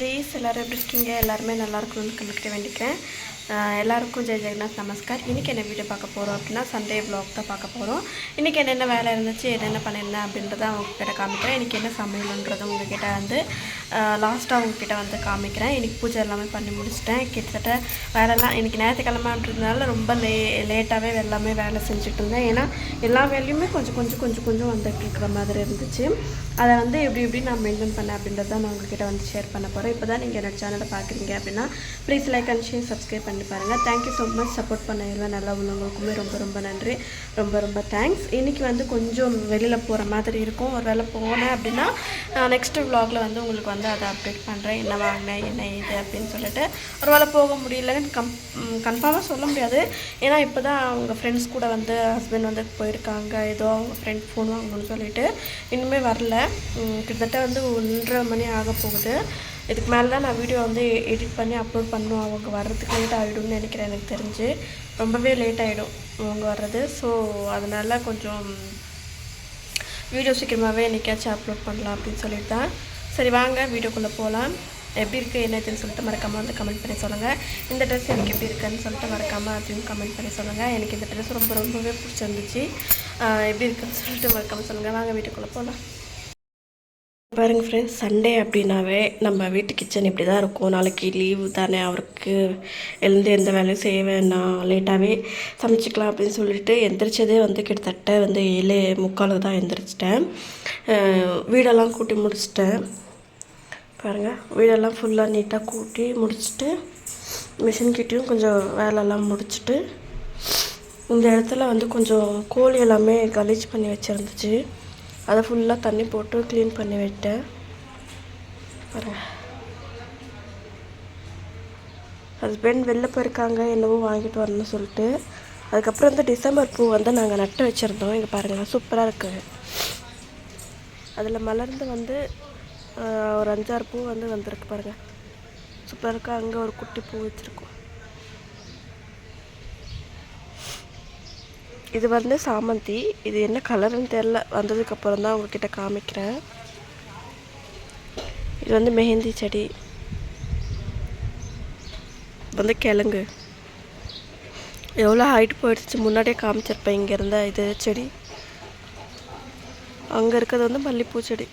Please எல்லோரும் எப்படி இருக்கீங்க? எல்லாருமே நல்லா இருக்கணும்னு கண்டுக்கிட்ட வேண்டிக்கிறேன். எல்லாருக்கும் ஜெய் ஜெகநாத் நமஸ்கார். இன்றைக்கி என்ன வீடியோ பார்க்க போகிறோம் அப்படின்னா சண்டே வ்ளாக் தான் பார்க்க போகிறோம். இன்றைக்கி என்னென்ன வேலை இருந்துச்சு, என்னென்ன பண்ணியிருந்தேன் அப்படின்றத அவங்கக்கிட்ட காமிக்கிறேன். இன்றைக்கி என்ன சமையல்ன்றது உங்ககிட்ட வந்து லாஸ்ட்டாக உங்ககிட்ட வந்து காமிக்கிறேன். இன்றைக்கி பூஜை எல்லாமே பண்ணி முடிச்சிட்டேன். கிட்டத்தட்ட வேலைலாம் இன்றைக்கி ஞாயிற்றுக்கிழமைன்றதுனால ரொம்ப லேட்டாகவே எல்லாமே வேலை செஞ்சுட்டு இருந்தேன். ஏன்னா எல்லா வேலையுமே கொஞ்சம் கொஞ்சம் கொஞ்சம் கொஞ்சம் வந்துட்டு இருக்கிற மாதிரி இருந்துச்சு. அதை வந்து எப்படி நான் மெயின்டைன் பண்ணேன் அப்படின்றத நான் உங்ககிட்ட வந்து ஷேர் பண்ண போகிறேன். இப்போ தான் நீங்கள் என்னோட சேனலை பார்க்குறீங்க அப்படின்னா please like and share subscribe பண்ணி பாருங்கள். Thank you so much. சப்போர்ட் பண்ண எல்லா நல்லா உள்ளவங்களுக்குமே ரொம்ப ரொம்ப நன்றி. ரொம்ப தேங்க்ஸ். இன்றைக்கி வந்து கொஞ்சம் வெளியில் போகிற மாதிரி இருக்கும். ஒரு வேளை போனேன் அப்படின்னா நெக்ஸ்ட்டு வ்ளாகில் வந்து உங்களுக்கு வந்து அதை அப்டேட் பண்ணுறேன். என்ன வாங்கினேன், என்ன இது அப்படின்னு சொல்லிட்டு. ஒரு வேளை போக முடியலன்னு கன்ஃபார்மாக சொல்ல முடியாது. ஏன்னா இப்போ தான் அவங்க ஃப்ரெண்ட்ஸ் கூட வந்து ஹஸ்பண்ட் வந்து போயிருக்காங்க. ஏதோ அவங்க ஃப்ரெண்ட் ஃபோன் வாங்கணும்னு சொல்லிட்டு இன்னுமே வரல. கிட்டத்தட்ட வந்து 1:30 மணி ஆக போகுது. இதுக்கு மேலே தான் நான் வீடியோ வந்து எடிட் பண்ணி அப்லோட் பண்ணணும். அவங்க வர்றதுக்கு லேட் ஆகிடும்னு நினைக்கிறேன். எனக்கு தெரிஞ்சு ரொம்பவே லேட் ஆகிடும் அவங்க வர்றது. ஸோ அதனால் கொஞ்சம் வீடியோ சீக்கிரமாகவே என்றைக்காச்சும் அப்லோட் பண்ணலாம் அப்படின்னு சொல்லிட்டு தான். சரி வாங்க வீடியோக்குள்ளே போகலாம். எப்படி இருக்குது என்னதுன்னு சொல்லிட்டு மறக்காமல் வந்து கமெண்ட் பண்ணி சொல்லுங்கள். இந்த ட்ரெஸ் எனக்கு எப்படி இருக்குன்னு சொல்லிட்டு மறக்காமல் அதையும் கமெண்ட் பண்ணி சொல்லுங்கள். எனக்கு இந்த ட்ரெஸ் ரொம்பவே பிடிச்சிருந்துச்சு. எப்படி இருக்குன்னு சொல்லிட்டு மறக்காமல் சொல்லுங்கள். வாங்க வீட்டுக்குள்ளே போகலாம். பாருங்கள் ஃப்ரெண்ட்ஸ், சண்டே அப்படின்னாவே நம்ம வீட்டு கிச்சன் இப்படி தான் இருக்கும். நாளைக்கு லீவு தானே, அவருக்கு எழுந்து எந்த வேலையும் செய்ய வேண்டாம், லேட்டாகவே சமைச்சிக்கலாம் அப்படின்னு சொல்லிட்டு எந்திரிச்சதே வந்து கிட்டத்தட்ட வந்து 7:45 தான் எந்திரிச்சிட்டேன். வீடெல்லாம் கூட்டி முடிச்சிட்டேன். பாருங்கள், வீடெல்லாம் ஃபுல்லாக நீட்டாக கூட்டி முடிச்சுட்டு மிஷின்கிட்டையும் கொஞ்சம் வேலையெல்லாம் முடிச்சுட்டு இந்த இடத்துல வந்து கொஞ்சம் கோழி எல்லாமே கலீஜ் பண்ணி வச்சுருந்துச்சு. அதை ஃபுல்லாக தண்ணி போட்டு க்ளீன் பண்ணி விட்டேன். பாருங்கள், ஹஸ்பண்ட் வெளில போயிருக்காங்க என்னவோ வாங்கிட்டு வரணும்னு சொல்லிட்டு. அதுக்கப்புறம் வந்து டிசம்பர் பூ வந்து நாங்கள் நட்டு வச்சுருந்தோம். இங்கே பாருங்கள், சூப்பராக இருக்குது. அதில் மலர்ந்து வந்து ஒரு 5-6 பூ வந்து வந்திருக்கு பாருங்கள். சூப்பராக இருக்குது. அங்கே ஒரு குட்டி பூ வச்சுருக்கோம். இது வந்து சாமந்தி. இது என்ன கலருன்னு தெரில, வந்ததுக்கப்புறம் தான் உங்ககிட்ட காமிக்கிறேன். இது வந்து மெஹந்தி செடி, வந்து கிழங்கு. எவ்வளோ ஹைட் போயிடுச்சு, முன்னாடியே காமிச்சிருப்பேன். இங்கே இருந்த இது செடி, அங்கே இருக்கிறது வந்து மல்லிகைப்பூ செடி.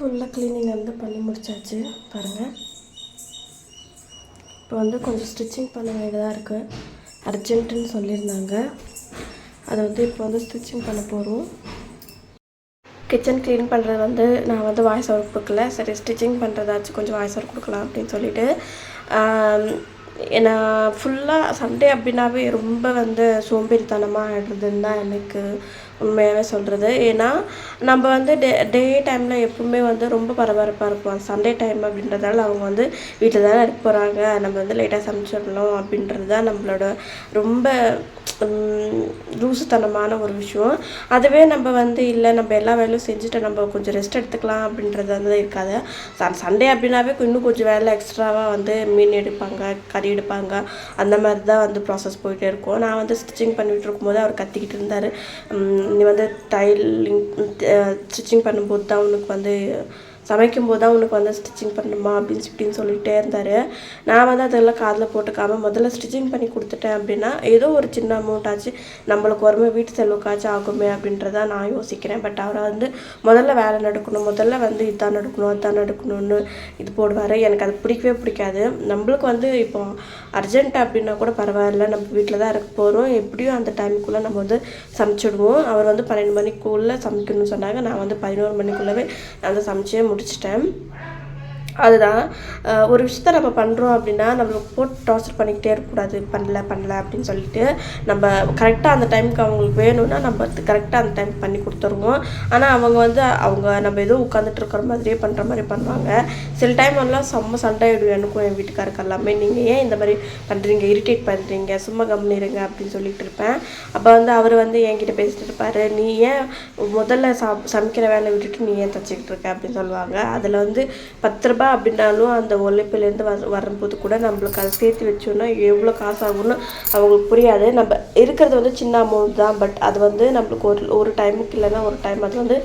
ஃபுல்லாக க்ளீனிங் வந்து பண்ணி முடிச்சாச்சு பாருங்கள். இப்போ வந்து கொஞ்சம் ஸ்டிச்சிங் பண்ண வேண்டியதாக இருக்குது, அர்ஜென்ட்டுன்னு சொல்லியிருந்தாங்க. அதை வந்து இப்போ வந்து ஸ்டிச்சிங் பண்ண போகிறோம். கிச்சன் க்ளீன் பண்ணுறது வந்து நான் வந்து வாய்ஸ் ஓவர் கொடுக்கல, சரி ஸ்டிச்சிங் பண்ணுறதாச்சும் கொஞ்சம் வாய்ஸ் ஓவர் கொடுக்கலாம் அப்படின்னு சொல்லிட்டு. ஏன்னா ஃபுல்லாக சண்டே அப்படின்னாவே ரொம்ப வந்து சோம்பேறித்தனமாக ஆகிடுறதுன்னு தான் எனக்கு உண்மையாகவே சொல்கிறது. ஏன்னா நம்ம வந்து டே டைமில் எப்பவுமே வந்து ரொம்ப பரபரப்பாக இருப்போம். சண்டே டைம் அப்படின்றதால அவங்க வந்து வீட்டில் தானே இருக்க போகிறாங்க, நம்ம வந்து லேட்டாக சமைச்சிடணும் அப்படின்றது தான் நம்மளோட ரொம்ப லூசுத்தனமான ஒரு விஷயம். அதுவே நம்ம வந்து இல்லை நம்ம எல்லா வேலையும் செஞ்சுட்டு நம்ம கொஞ்சம் ரெஸ்ட் எடுத்துக்கலாம் அப்படின்றது வந்து இருக்காது. சண்டே அப்படின்னாவே இன்னும் கொஞ்சம் வேலை எக்ஸ்ட்ராவாக வந்து மீன் எடுப்பாங்க, கறி எடுப்பாங்க, அந்த மாதிரி தான் வந்து ப்ராசஸ் போயிட்டே இருக்கும். நான் வந்து ஸ்டிச்சிங் பண்ணிகிட்டு இருக்கும்போது அவர் கத்திக்கிட்டு இருந்தார், நீ வந்து ஸ்டிச்சிங் பண்ணும்போது தான் உனக்கு வந்து சமைக்கும்போது தான் உனக்கு வந்து ஸ்டிச்சிங் பண்ணணுமா அப்படின்னு சொல்லிகிட்டே இருந்தார். நான் வந்து அதெல்லாம் காதில் போட்டுக்காமல் முதல்ல ஸ்டிச்சிங் பண்ணி கொடுத்துட்டேன் அப்படின்னா ஏதோ ஒரு சின்ன அமௌண்ட் ஆச்சு நம்மளுக்கு வருமே, வீட்டு செலவுக்காச்சும் ஆகுமே அப்படின்றத நான் யோசிக்கிறேன். பட் அவரை வந்து முதல்ல வேலை நடக்கணும், முதல்ல வந்து இதான் நடக்கணும் அதான் நடக்கணும்னு இது போடுவார். எனக்கு அது பிடிக்கவே பிடிக்காது. நம்மளுக்கு வந்து இப்போ அர்ஜென்ட் அப்படின்னா கூட பரவாயில்ல, நம்ம வீட்டில் தான் இருக்க போகிறோம், எப்படியும் அந்த டைமுக்குள்ளே நம்ம வந்து சமைச்சிடுவோம். அவர் வந்து 12 மணிக்குள்ளே சமைக்கணும்னு சொன்னாங்க. நான் வந்து 11 மணிக்குள்ளவே நான் வந்து சமைச்சே முடிச்சிட்டேன். அதுதான் ஒரு விஷயத்த நம்ம பண்ணுறோம் அப்படின்னா நம்மளுக்கு போட்டு டார்ச்சர் பண்ணிக்கிட்டே இருக்கக்கூடாது, பண்ணல அப்படின்னு சொல்லிட்டு நம்ம கரெக்டாக அந்த டைமுக்கு அவங்களுக்கு வேணும்னா நம்ம கரெக்டாக அந்த டைம் பண்ணி கொடுத்துருவோம். ஆனால் அவங்க வந்து நம்ம ஏதோ உட்காந்துட்டு இருக்கிற மாதிரியே பண்ணுற மாதிரி பண்ணுவாங்க. சில டைம் எல்லாம் செம்ம சண்டை ஆகிடும் எனக்கும் என் வீட்டுக்காருக்கு எல்லாமே. நீங்கள் ஏன் இந்த மாதிரி பண்ணுறீங்க, இரிட்டேட் பண்ணுறீங்க, சும்மா கம்னிருங்க அப்படின்னு சொல்லிட்டு இருப்பேன். அப்போ வந்து அவர் வந்து என்கிட்ட பேசிட்டு இருப்பார், நீ ஏன் முதல்ல சமைக்கிற வேலை விட்டுட்டு நீ ஏன் தச்சுக்கிட்டு இருக்க அப்படின்னு சொல்லுவாங்க. அதில் வந்து 10 ரூபா அப்படின்னாலும் அந்த உழைப்பிலேருந்து வரும்போது கூட நம்மளுக்கு அதை சேர்த்து வச்சோன்னா எவ்வளோ காசு ஆகும்னு அவங்களுக்கு புரியாது. நம்ம இருக்கிறது வந்து சின்ன அமௌண்ட் தான், பட் அது வந்து நம்மளுக்கு ஒரு டைமுக்கு இல்லைன்னா ஒரு டைம் அது வந்து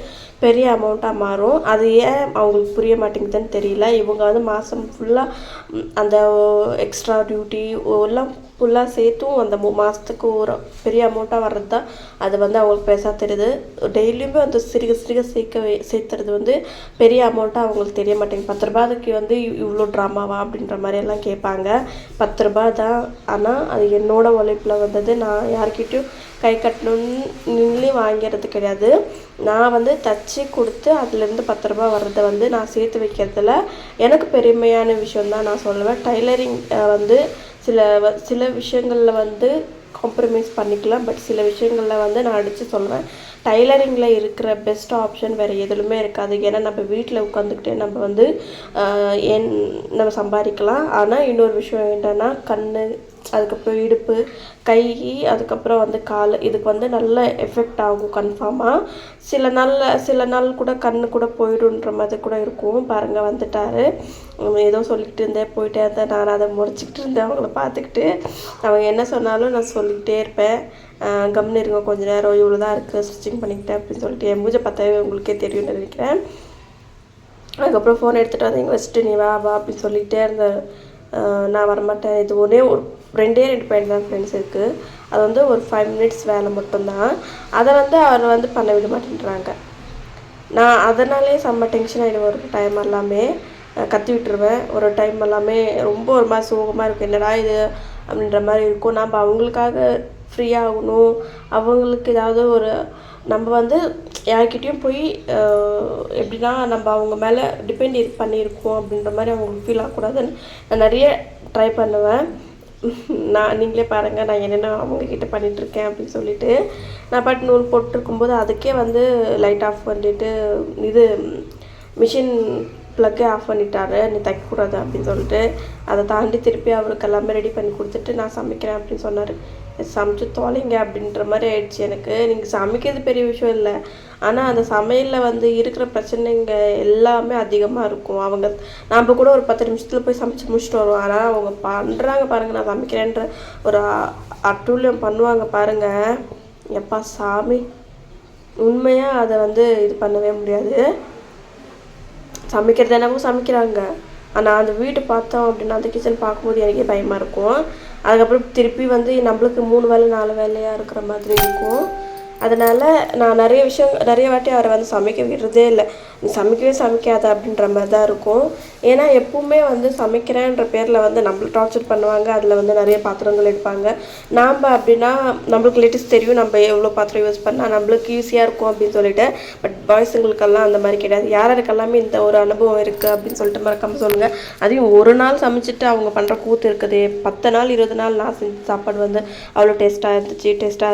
பெரிய அமௌண்ட்டாக மாறும். அது ஏன் அவங்களுக்கு புரிய மாட்டேங்குதுன்னு தெரியல. இவங்க வந்து மாதம் ஃபுல்லாக அந்த எக்ஸ்ட்ரா டியூட்டி எல்லாம் ஃபுல்லாக சேர்த்தும் அந்த மாதத்துக்கு ஒரு பெரிய அமௌண்ட்டாக வர்றது தான் அது வந்து அவங்களுக்கு பெருசாக தெரியுது. டெய்லியுமே வந்து சிறுக சேர்த்துறது வந்து பெரிய அமௌண்ட்டாக அவங்களுக்கு தெரிய மாட்டேங்குது. 10 ரூபாய்க்கு வந்து இவ்வளோ ட்ராமாவா அப்படின்ற மாதிரியெல்லாம் கேட்பாங்க. 10 ரூபா தான், ஆனால் அது என்னோட உழைப்பில் வந்தது. நான் யார்கிட்டையும் கை கட்டணுன்னு வாங்கிறது கிடையாது. நான் வந்து தச்சு கொடுத்து அதுலேருந்து 10 ரூபா வர்றதை வந்து நான் சேர்த்து வைக்கிறதுல எனக்கு பெருமையான விஷயந்தான் நான் சொல்லுவேன். டைலரிங் வந்து சில விஷயங்களில் வந்து காம்ப்ரமைஸ் பண்ணிக்கலாம், பட் சில விஷயங்களில் வந்து நான் அடித்து சொல்லுவேன், டைலரிங்கில் இருக்கிற பெஸ்ட் ஆப்ஷன் வேறு எதுலுமே இருக்காது. ஏன்னா நம்ம வீட்டில் உட்காந்துக்கிட்டே நம்ம வந்து நம்ம சம்பாதிக்கலாம். ஆனால் இன்னொரு விஷயம் என்னென்னா கண், அதுக்கப்புறம் இடுப்பு, கை, அதுக்கப்புறம் வந்து கால், இதுக்கு வந்து நல்ல எஃபெக்ட் ஆகும் கன்ஃபார்மாக. சில நாள் கூட கண்ணு கூட போயிடுன்ற மாதிரி கூட இருக்கும். பாருங்கள் வந்துட்டார், ஏதோ சொல்லிக்கிட்டு இருந்தேன், போயிட்டே இருந்தேன். நான் அதை முறைச்சிக்கிட்டு இருந்தேன் அவங்கள பார்த்துக்கிட்டு. அவங்க என்ன சொன்னாலும் நான் சொல்லிக்கிட்டே இருப்பேன், கம்னு இருங்க கொஞ்ச நேரம், இவ்வளோ தான் இருக்குது ஸ்டிச்சிங் பண்ணிக்கிட்டேன் அப்படின்னு சொல்லிட்டு. என் மூஞ்சை பார்த்தாவே உங்களுக்கே தெரியும்னு நினைக்கிறேன். அதுக்கப்புறம் ஃபோன் எடுத்துகிட்டு வந்து இங்கே வச்சுட்டு நீ வா அப்படின்னு சொல்லிக்கிட்டே இருந்தேன். நான் வரமாட்டேன், இது ஒரே ஒரு 2 பையன் தான் ஃப்ரெண்ட்ஸ் இருக்குது, அது வந்து ஒரு 5 மினிட்ஸ் வேலை மட்டும்தான், அதை வந்து அவர் வந்து பண்ண விட மாட்டேன்றாங்க. நான் அதனாலே செம்ம டென்ஷன் ஆகிடுவேன். ஒரு டைம் எல்லாமே கத்தி விட்டுருவேன். ஒரு டைம் எல்லாமே ரொம்ப ஒரு மாதிரி சோகமாக இருக்கும், என்னடா இது அப்படின்ற மாதிரி இருக்கும். நம்ம அவங்களுக்காக ஃப்ரீயாகணும், அவங்களுக்கு ஏதாவது ஒரு நம்ம வந்து யார்கிட்டையும் போய் எப்படின்னா நம்ம அவங்க மேலே டிபெண்ட் பண்ணியிருக்கோம் அப்படின்ற மாதிரி அவங்களுக்கு ஃபீல் ஆகக்கூடாதுன்னு நான் நிறைய ட்ரை பண்ணுவேன். நீங்களே பாருங்கள் நான் என்னென்ன அவங்கக்கிட்ட பண்ணிகிட்ருக்கேன் அப்படின்னு சொல்லிட்டு. நான் பாட்டு நூல் போட்டுருக்கும்போது அதுக்கே வந்து லைட் ஆஃப் பண்ணிவிட்டு இது மிஷின் ப்ளக்கே ஆஃப் பண்ணிட்டாரு, நீ தைக்கக்கூடாது அப்படின்னு சொல்லிட்டு. அதை தாண்டி திருப்பி அவருக்கு எல்லாமே ரெடி பண்ணி கொடுத்துட்டு நான் சமைக்கிறேன் அப்படின்னு சொன்னார். சமைச்சு தொலைங்க அப்படின்ற மாதிரி ஆயிடுச்சு எனக்கு. நீங்கள் சமைக்கிறது பெரிய விஷயம் இல்லை, ஆனால் அந்த சமையலில் வந்து இருக்கிற பிரச்சனைங்க எல்லாமே அதிகமாக இருக்கும். நம்ம கூட ஒரு 10 நிமிஷத்தில் போய் சமைச்சு முடிச்சுட்டு வருவோம், ஆனால் அவங்க பண்ணுறாங்க பாருங்கள், நான் சமைக்கிறேன்ற ஒரு அட்டூழியம் பண்ணுவாங்க பாருங்கள். எப்பா சாமி, உண்மையாக அதை வந்து இது பண்ணவே முடியாது. சமைக்கிறது என்னவோ சமைக்கிறாங்க, ஆனால் அந்த வீட்டை பார்த்தோம் அப்படின்னா அந்த கிச்சன் பார்க்கும்போது எனக்கே பயமாக இருக்கும். அதுக்கப்புறம் திருப்பி வந்து நம்மளுக்கு 3 வேலை 4 வேலையாக இருக்கிற மாதிரி இருக்கும். அதனால் நான் நிறைய வாட்டி அவரை வந்து சமைக்க விடுறதே இல்லை. நீ சமைக்கவே சமைக்காத அப்படின்ற மாதிரி தான் இருக்கும். ஏன்னா எப்பவுமே வந்து சமைக்கிறேன்ற பேரில் வந்து நம்மளை டார்ச்சர் பண்ணுவாங்க. அதில் வந்து நிறைய பாத்திரங்கள் எடுப்பாங்க. நாம் அப்படின்னா நம்மளுக்கு லேட்டஸ்ட் தெரியும் நம்ம எவ்வளோ பாத்திரம் யூஸ் பண்ணால் நம்மளுக்கு ஈஸியாக இருக்கும் அப்படின்னு சொல்லிட்டு. பட் பாய்ஸுங்களுக்கெல்லாம் அந்த மாதிரி கிடையாது. யாருக்கெல்லாமே இந்த ஒரு அனுபவம் இருக்குது அப்படின்னு சொல்லிட்டு மறக்காமல் சொல்லுங்கள். அதையும் ஒரு நாள் சமைச்சிட்டு அவங்க பண்ணுற கூத்து இருக்குது. 10 நாள் 20 நாள் நான் செஞ்ச சாப்பாடு வந்து அவ்வளோ டேஸ்ட்டாக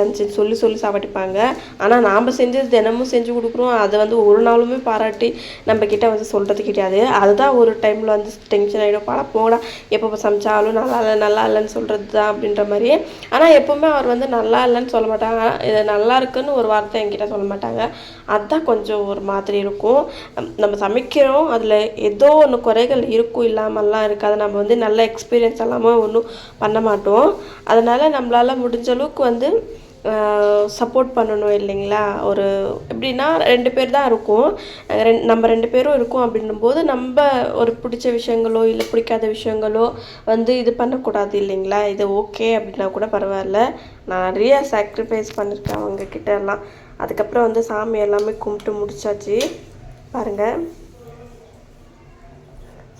இருந்துச்சுன்னு சொல்லி சாப்பிட்டுப்பாங்க. ஆனால் நாம் செஞ்சது தினமும் செஞ்சு கொடுக்குறோம். அதை வந்து ஒரு நாளுமே பாராட்டி நம்ம கிட்ட வந்து சொல்கிறது கிடையாது. அதுதான் ஒரு டைமில் வந்து டென்ஷன் ஆகிடும். போடா எப்போ சமைச்சாலும் நல்லா இல்லைன்னு சொல்கிறது தான் அப்படின்ற மாதிரி. ஆனால் எப்போவுமே அவர் வந்து நல்லா இல்லைன்னு சொல்ல மாட்டாங்க. இது நல்லா இருக்குன்னு ஒரு வார்த்தை என்கிட்ட சொல்ல மாட்டாங்க. அதுதான் கொஞ்சம் ஒரு மாதிரி இருக்கும். நம்ம சமைக்கிறோம், அதில் ஏதோ ஒன்று குறைகள் இருக்கும், இல்லாமல்லாம் இருக்காது. நம்ம வந்து நல்ல எக்ஸ்பீரியன்ஸ் எல்லாமே ஒன்றும் பண்ண மாட்டோம். அதனால் நம்மளால் முடிஞ்ச அளவுக்கு வந்து சப்போர்ட் பண்ணணும் இல்லைங்களா. ஒரு எப்படின்னா 2 பேர் தான் இருக்கும். நம்ம 2 பேரும் இருக்கோம் அப்படின்னும்போது நம்ம ஒரு பிடிச்ச விஷயங்களோ இல்லை பிடிக்காத விஷயங்களோ வந்து இது பண்ணக்கூடாது இல்லைங்களா. இது ஓகே அப்படின்னா கூட பரவாயில்ல. நான் நிறைய சாக்ரிஃபைஸ் பண்ணியிருக்கேன் அவங்கக்கிட்ட எல்லாம். அதுக்கப்புறம் வந்து சாமி எல்லாமே கும்பிட்டு முடிச்சாச்சு பாருங்கள்.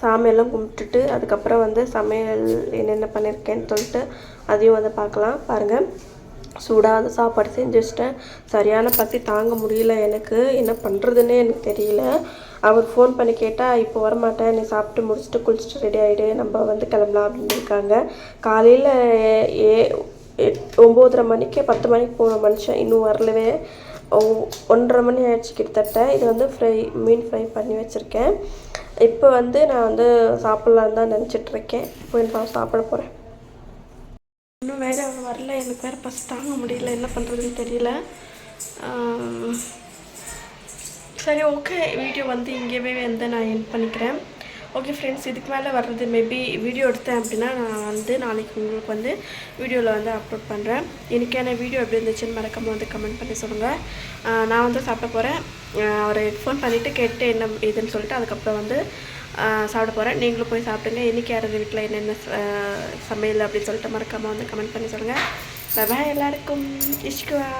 சாமியெல்லாம் கும்பிட்டுட்டு அதுக்கப்புறம் வந்து சமையல் என்னென்ன பண்ணியிருக்கேன்னு சொல்லிட்டு அதையும் வந்து பார்க்கலாம் பாருங்கள். சூடாக அந்த சாப்பாடு செஞ்சு வச்சிட்டேன். சரியான பசி தாங்க முடியல, எனக்கு என்ன பண்ணுறதுன்னே எனக்கு தெரியல. அவர் ஃபோன் பண்ணி கேட்டால் இப்போ வரமாட்டேன், நீ சாப்பிட்டு முடிச்சுட்டு குளிச்சுட்டு ரெடி ஆகிடு, நம்ம வந்து கிளம்பலாம் அப்படின்னு இருக்காங்க. காலையில் 9:30 மணிக்கு 10 மணிக்கு போன மனுஷன் இன்னும் வரலவே. 1:30 மணி ஆயிடுச்சு கிட்டத்தட்ட. இது வந்து மீன் ஃப்ரை பண்ணி வச்சுருக்கேன். இப்போ வந்து நான் வந்து சாப்பிட்லான்னு தான் நினச்சிட்ருக்கேன். இப்போ நான் சாப்பிட போகிறேன். இன்னும் வேறு அவர் வரல. எனக்கு வேறு பசி தாங்க முடியல, என்ன பண்ணுறதுன்னு தெரியல. சரி ஓகே, வீடியோ வந்து இங்கேயே வந்து நான் எண்ட் பண்ணிக்கிறேன். ஓகே ஃப்ரெண்ட்ஸ், இதுக்கு மேலே வர்றது மேபி வீடியோ எடுத்தேன் அப்படின்னா நான் வந்து நாளைக்கு உங்களுக்கு வந்து வீடியோவில் வந்து அப்லோட் பண்ணுறேன். எனக்கான வீடியோ எப்படி இருந்துச்சுன்னு மறக்காமல் வந்து கமெண்ட் பண்ணி சொல்லுங்கள். நான் வந்து சாப்பிட போகிறேன். அவரை ஃபோன் பண்ணிவிட்டு கேட்டு என்ன இதுன்னு சொல்லிட்டு அதுக்கப்புறம் வந்து சாப்பிட போகிறேன். நீங்களும் போய் சாப்பிடுங்க. இன்றைக்கி யாராவது வீட்டில் என்னென்ன சமையல் அப்படின்னு சொல்லிட்டு மறக்காமல் வந்து கமெண்ட் பண்ணி சொல்லுங்கள். பாய் எல்லாருக்கும். இஷ்குவா.